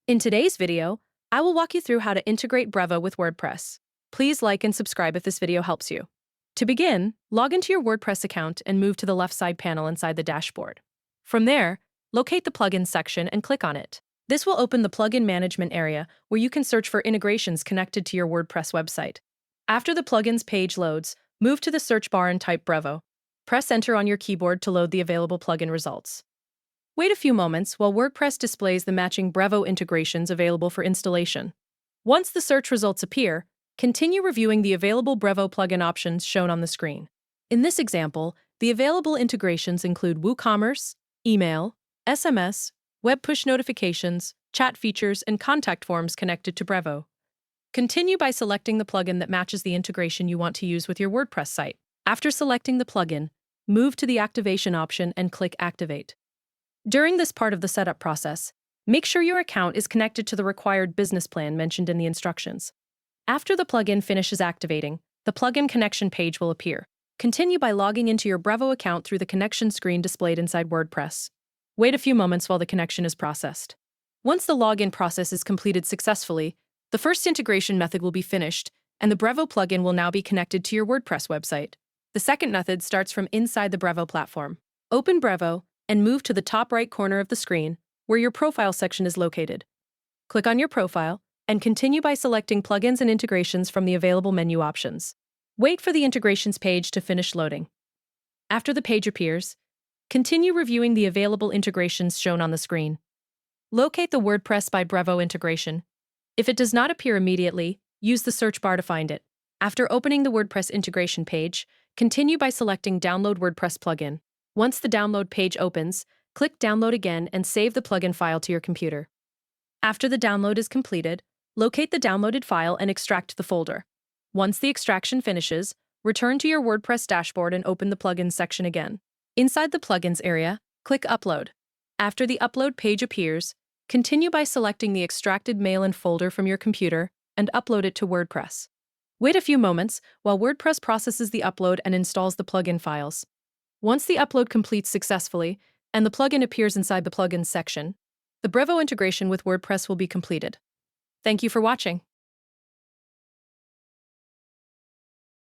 In today's video, I will walk you through how to integrate Brevo with WordPress. Please like and subscribe if this video helps you. To begin, log into your WordPress account and move to the left side panel inside the dashboard. From there, locate the Plugins section and click on it. This will open the plugin management area where you can search for integrations connected to your WordPress website. After the plugins page loads, move to the search bar and type Brevo. Press enter on your keyboard to load the available plugin results. Wait a few moments while WordPress displays the matching Brevo integrations available for installation. Once the search results appear, continue reviewing the available Brevo plugin options shown on the screen. In this example, the available integrations include WooCommerce, email, SMS, web push notifications, chat features, and contact forms connected to Brevo. Continue by selecting the plugin that matches the integration you want to use with your WordPress site. After selecting the plugin, move to the activation option and click Activate. During this part of the setup process, make sure your account is connected to the required business plan mentioned in the instructions. After the plugin finishes activating, the plugin connection page will appear. Continue by logging into your Brevo account through the connection screen displayed inside WordPress. Wait a few moments while the connection is processed. Once the login process is completed successfully, the first integration method will be finished, and the Brevo plugin will now be connected to your WordPress website. The second method starts from inside the Brevo platform. Open Brevo and move to the top right corner of the screen, where your profile section is located. Click on your profile, and continue by selecting plugins and integrations from the available menu options. Wait for the integrations page to finish loading. After the page appears, continue reviewing the available integrations shown on the screen. Locate the WordPress by Brevo integration. If it does not appear immediately, use the search bar to find it. After opening the WordPress integration page, continue by selecting Download WordPress plugin. Once the download page opens, click Download again and save the plugin file to your computer. After the download is completed, locate the downloaded file and extract the folder. Once the extraction finishes, return to your WordPress dashboard and open the Plugins section again. Inside the Plugins area, click Upload. After the upload page appears, continue by selecting the extracted mail and folder from your computer and upload it to WordPress. Wait a few moments while WordPress processes the upload and installs the plugin files. Once the upload completes successfully and the plugin appears inside the Plugins section, the Brevo integration with WordPress will be completed. Thank you for watching.